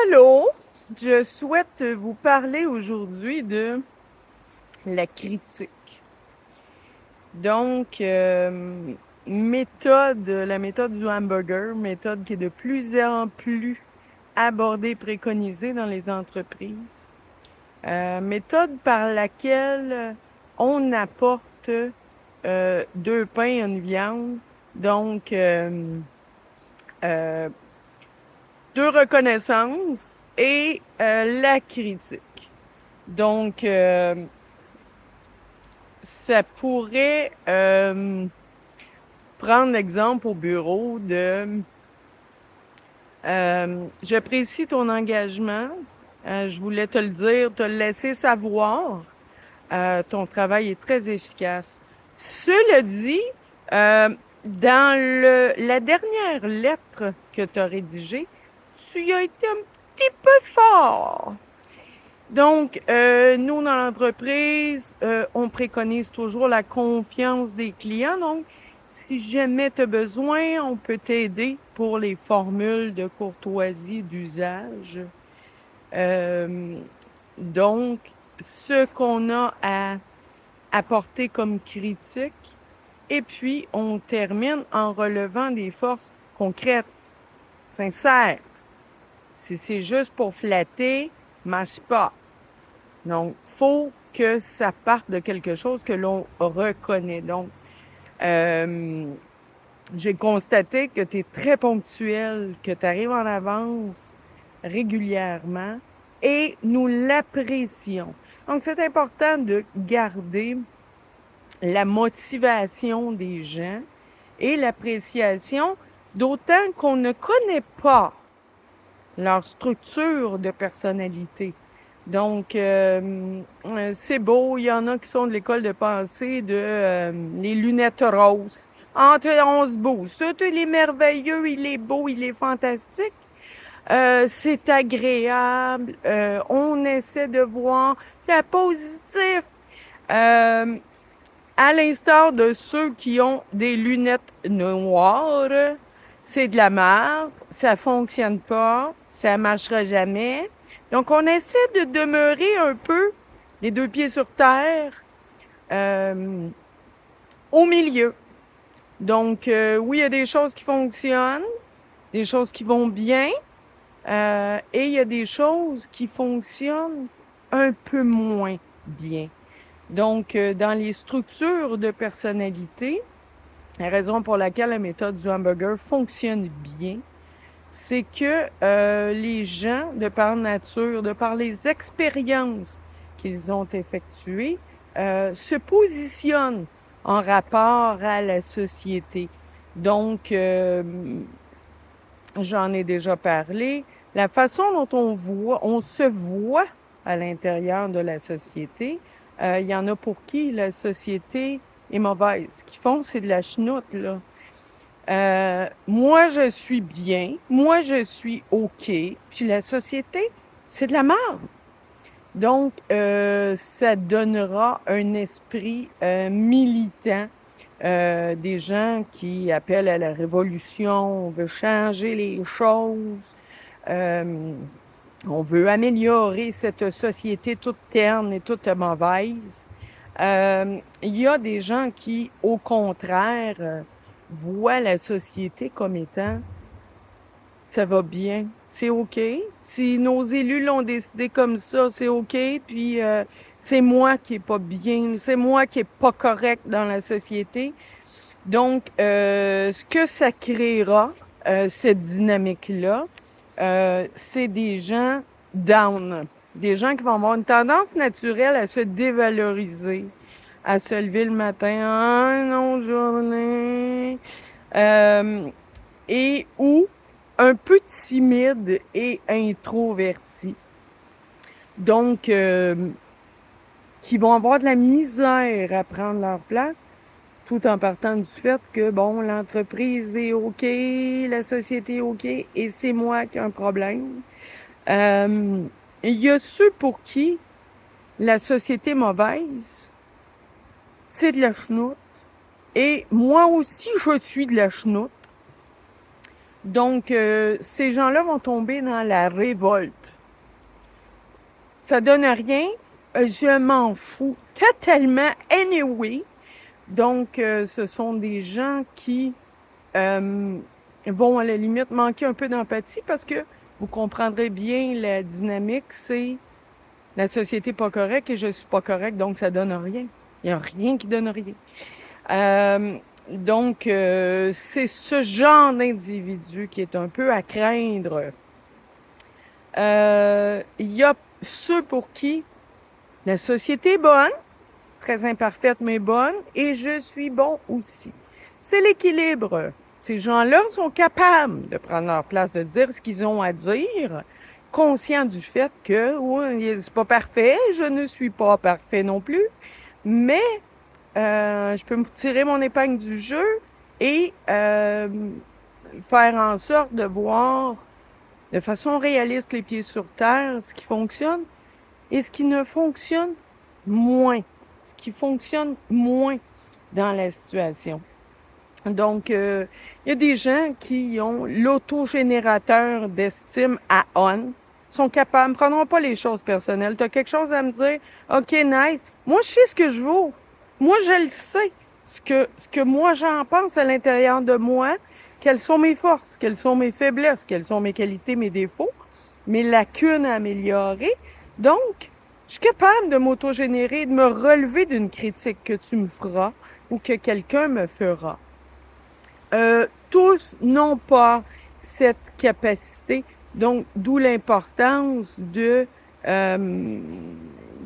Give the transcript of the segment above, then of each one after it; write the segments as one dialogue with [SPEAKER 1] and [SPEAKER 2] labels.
[SPEAKER 1] Allô, je souhaite vous parler aujourd'hui de la critique. Donc, la méthode du hamburger, méthode qui est de plus en plus abordée, préconisée dans les entreprises. Méthode par laquelle on apporte deux pains et une viande, donc deux reconnaissances et la critique. Donc, ça pourrait prendre l'exemple au bureau de j'apprécie ton engagement, je voulais te le dire, te le laisser savoir, ton travail est très efficace. Cela dit, dans la dernière lettre que tu as rédigée, tu as été un petit peu fort. Donc, nous, dans l'entreprise, on préconise toujours la confiance des clients. Donc, si jamais tu as besoin, on peut t'aider pour les formules de courtoisie d'usage. Donc, ce qu'on a à apporter comme critique. Et puis, on termine en relevant des forces concrètes, sincères. Si c'est juste pour flatter, marche pas. Donc, il faut que ça parte de quelque chose que l'on reconnaît. Donc, j'ai constaté que tu es très ponctuel, que tu arrives en avance régulièrement et nous l'apprécions. Donc, c'est important de garder la motivation des gens et l'appréciation, d'autant qu'on ne connaît pas leur structure de personnalité. Donc, c'est beau, il y en a qui sont de l'école de pensée de les lunettes roses. Entre on se bouge. Tout, il est merveilleux, il est beau, il est fantastique. C'est agréable. On essaie de voir le positif. À l'instar de ceux qui ont des lunettes noires, c'est de la merde, ça fonctionne pas, ça marchera jamais. Donc, on essaie de demeurer un peu les deux pieds sur terre, au milieu. Donc, oui, il y a des choses qui fonctionnent, des choses qui vont bien, et il y a des choses qui fonctionnent un peu moins bien. Donc, dans les structures de personnalité, la raison pour laquelle la méthode du hamburger fonctionne bien, c'est que les gens, de par nature, de par les expériences qu'ils ont effectuées, se positionnent en rapport à la société. Donc, j'en ai déjà parlé, la façon dont on se voit à l'intérieur de la société, il y en a pour qui la société est mauvaise. Ce qu'ils font, c'est de la chenoute, là. Moi, je suis bien. Moi, je suis OK. Puis la société, c'est de la merde. Donc, ça donnera un esprit militant. Des gens qui appellent à la révolution, on veut changer les choses, on veut améliorer cette société toute terne et toute mauvaise. Il y a des gens qui, au contraire, voient la société comme étant ça va bien, c'est OK. Si nos élus l'ont décidé comme ça, c'est OK. Puis c'est moi qui est pas bien, c'est moi qui est pas correct dans la société. Donc, ce que ça créera, cette dynamique-là, c'est des gens down, des gens qui vont avoir une tendance naturelle à se dévaloriser, à se lever le matin, ah non, journée, et ou un peu timide et introverti. Donc, qui vont avoir de la misère à prendre leur place, tout en partant du fait que, bon, l'entreprise est OK, la société est OK, et c'est moi qui ai un problème. Il y a ceux pour qui la société mauvaise, c'est de la chenoute. Et moi aussi, je suis de la chenoute. Donc, ces gens-là vont tomber dans la révolte. Ça donne rien. Je m'en fous totalement anyway. Donc, ce sont des gens qui vont à la limite manquer un peu d'empathie parce que vous comprendrez bien la dynamique, c'est la société pas correcte et je suis pas correct, donc ça donne rien. Il n'y a rien qui donne rien. Donc, c'est ce genre d'individu qui est un peu à craindre. Il y a ceux pour qui la société est bonne, très imparfaite mais bonne, et je suis bon aussi. C'est l'équilibre. Ces gens-là sont capables de prendre leur place, de dire ce qu'ils ont à dire, conscients du fait que oui, c'est pas parfait, je ne suis pas parfait non plus, mais je peux me tirer mon épingle du jeu et faire en sorte de voir de façon réaliste les pieds sur terre ce qui fonctionne et ce qui ne fonctionne moins. Ce qui fonctionne moins dans la situation. Donc, il y a des gens qui ont l'autogénérateur d'estime à on, sont capables, ne prendront pas les choses personnelles. Tu as quelque chose à me dire? OK, nice. Moi, je sais ce que je vaux. Moi, je le sais. Ce que moi, j'en pense à l'intérieur de moi, quelles sont mes forces, quelles sont mes faiblesses, quelles sont mes qualités, mes défauts, mes lacunes à améliorer. Donc, je suis capable de m'autogénérer, de me relever d'une critique que tu me feras ou que quelqu'un me fera. Tous n'ont pas cette capacité, donc d'où l'importance de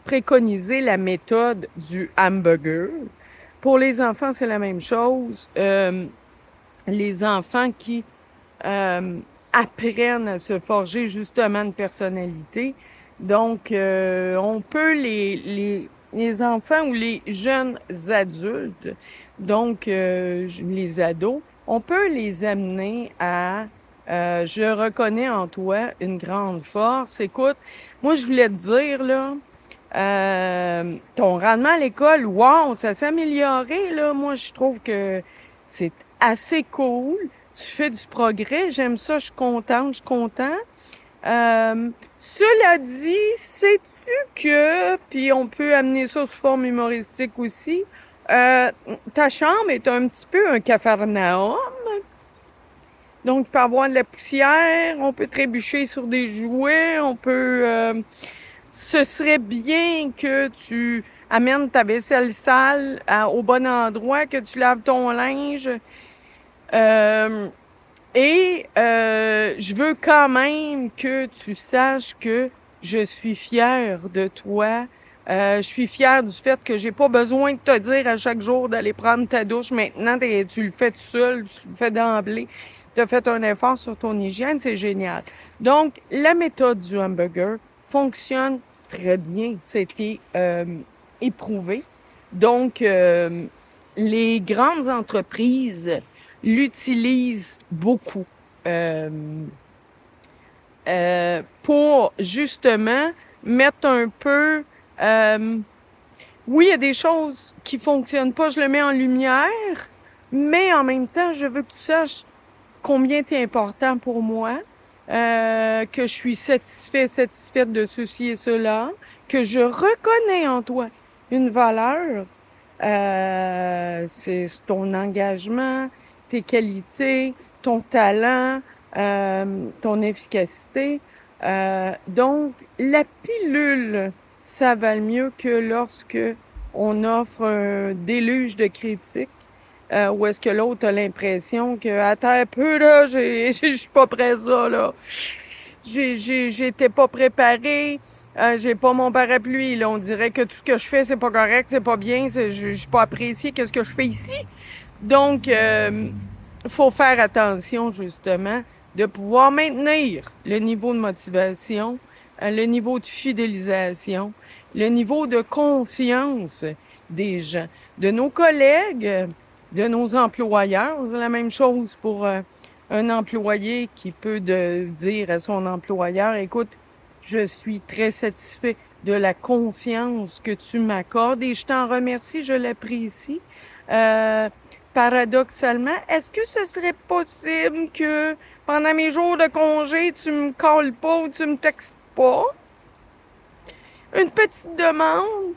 [SPEAKER 1] préconiser la méthode du hamburger. Pour les enfants, c'est la même chose. Les enfants qui apprennent à se forger justement une personnalité. Donc, on peut les enfants ou les jeunes adultes, donc les ados, on peut les amener à je reconnais en toi une grande force. Écoute, moi je voulais te dire là, ton rendement à l'école, wow, ça s'est amélioré là. Moi je trouve que c'est assez cool. Tu fais du progrès, j'aime ça, je suis contente, je suis content. Cela dit, sais-tu que, puis on peut amener ça sous forme humoristique aussi, ta chambre est un petit peu un capharnaüm. Donc, il peut y avoir de la poussière, on peut trébucher sur des jouets, on peut... ce serait bien que tu amènes ta vaisselle sale au bon endroit, que tu laves ton linge. Je veux quand même que tu saches que je suis fière de toi. Je suis fière du fait que j'ai pas besoin de te dire à chaque jour d'aller prendre ta douche. Maintenant, tu le fais tout seul, tu le fais d'emblée. Tu as fait un effort sur ton hygiène, c'est génial. Donc, la méthode du hamburger fonctionne très bien. C'était éprouvé. Donc, les grandes entreprises l'utilisent beaucoup pour justement mettre un peu... oui, il y a des choses qui fonctionnent pas, je le mets en lumière, mais en même temps, je veux que tu saches combien tu es important pour moi, que je suis satisfaite de ceci et cela, que je reconnais en toi une valeur, c'est ton engagement, tes qualités, ton talent, ton efficacité. Donc, la pilule, ça va le mieux que lorsque on offre un déluge de critiques. Ou est-ce que l'autre a l'impression que attends un peu là, je suis pas prêt ça là. J'étais pas préparée, j'ai pas mon parapluie là. On dirait que tout ce que je fais c'est pas correct, c'est pas bien, je suis pas appréciée. Qu'est-ce que je fais ici? Donc, faut faire attention justement de pouvoir maintenir le niveau de motivation, le niveau de fidélisation, le niveau de confiance des gens, de nos collègues, de nos employeurs. C'est la même chose pour un employé qui peut dire à son employeur, écoute, je suis très satisfait de la confiance que tu m'accordes et je t'en remercie, je l'apprécie. Paradoxalement, est-ce que ce serait possible que Pendant mes jours de congé, tu me calls pas ou tu me textes pas. Une petite demande.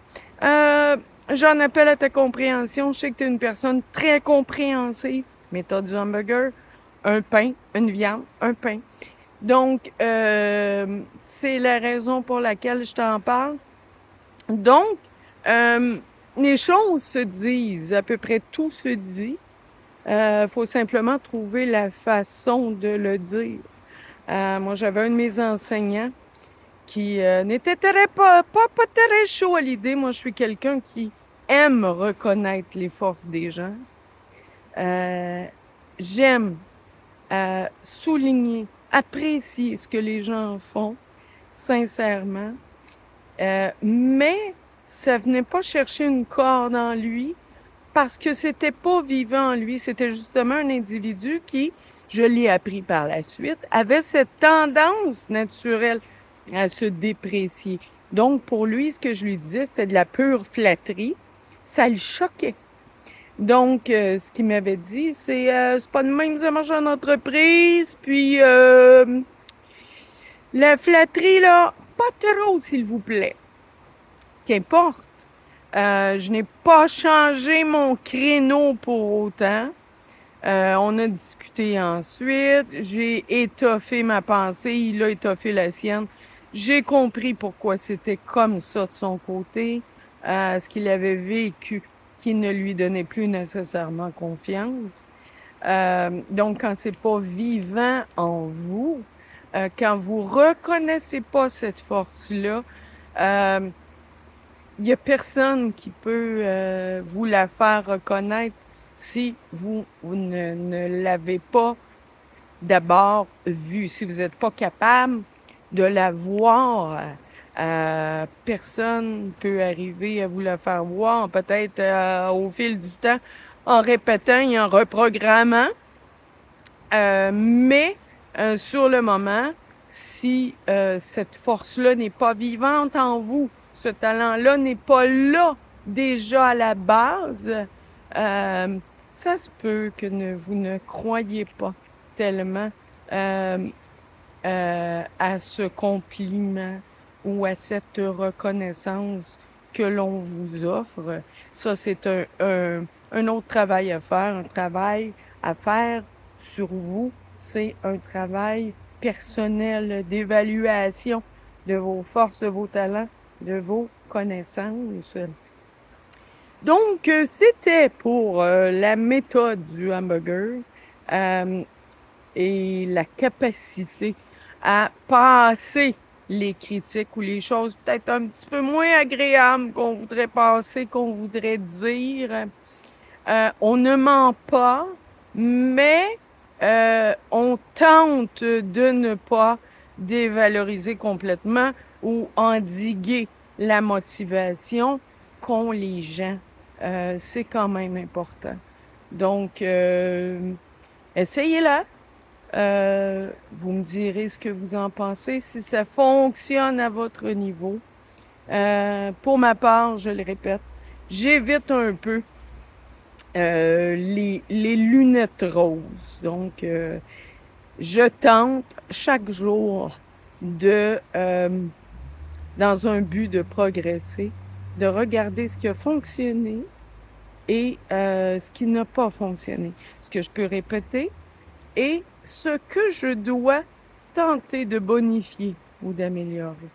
[SPEAKER 1] J'en appelle à ta compréhension. Je sais que tu es une personne très compréhensive. Méthode du hamburger, un pain, une viande, un pain. Donc, c'est la raison pour laquelle je t'en parle. Donc, les choses se disent, à peu près tout se dit. Faut simplement trouver la façon de le dire. Moi, j'avais un de mes enseignants qui n'était pas très chaud à l'idée. Moi, je suis quelqu'un qui aime reconnaître les forces des gens. J'aime souligner, apprécier ce que les gens font, sincèrement. Mais ça venait pas chercher une corde en lui parce que c'était pas vivant en lui. C'était justement un individu qui, je l'ai appris par la suite, avait cette tendance naturelle à se déprécier. Donc, pour lui, ce que je lui disais, c'était de la pure flatterie. Ça le choquait. Donc, ce qu'il m'avait dit, c'est pas de même ça marche en entreprise, puis la flatterie, là, pas trop, s'il vous plaît. Qu'importe. Je n'ai pas changé mon créneau pour autant. On a discuté ensuite. J'ai étoffé ma pensée. Il a étoffé la sienne. J'ai compris pourquoi c'était comme ça de son côté. Ce qu'il avait vécu qui ne lui donnait plus nécessairement confiance. Donc, quand c'est pas vivant en vous, quand vous reconnaissez pas cette force-là, il n'y a personne qui peut vous la faire reconnaître si vous ne l'avez pas d'abord vue. Si vous n'êtes pas capable de la voir, personne peut arriver à vous la faire voir, peut-être au fil du temps, en répétant et en reprogrammant. Mais sur le moment, si cette force-là n'est pas vivante en vous, ce talent-là n'est pas là déjà à la base, ça se peut que vous ne croyez pas tellement à ce compliment ou à cette reconnaissance que l'on vous offre. Ça, c'est un autre travail à faire, un travail à faire sur vous. C'est un travail personnel d'évaluation de vos forces, de vos talents, de vos connaissances. Donc, c'était pour la méthode du hamburger et la capacité à passer les critiques ou les choses peut-être un petit peu moins agréables qu'on voudrait passer, qu'on voudrait dire. On ne ment pas, mais on tente de ne pas dévaloriser complètement ou endiguer la motivation qu'ont les gens. C'est quand même important. Donc, essayez-la. Vous me direz ce que vous en pensez, si ça fonctionne à votre niveau. Pour ma part, je le répète, j'évite un peu les lunettes roses. Donc, je tente chaque jour de, dans un but de progresser, de regarder ce qui a fonctionné et ce qui n'a pas fonctionné. Ce que je peux répéter et ce que je dois tenter de bonifier ou d'améliorer.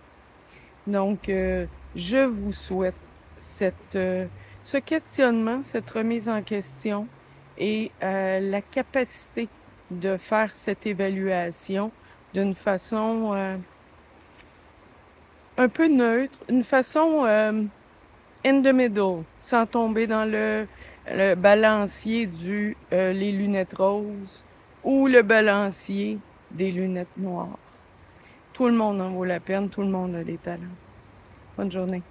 [SPEAKER 1] Donc, je vous souhaite ce questionnement, cette remise en question et la capacité de faire cette évaluation d'une façon un peu neutre, une façon in the middle, sans tomber dans le balancier les lunettes roses ou le balancier des lunettes noires. Tout le monde en vaut la peine, tout le monde a des talents. Bonne journée.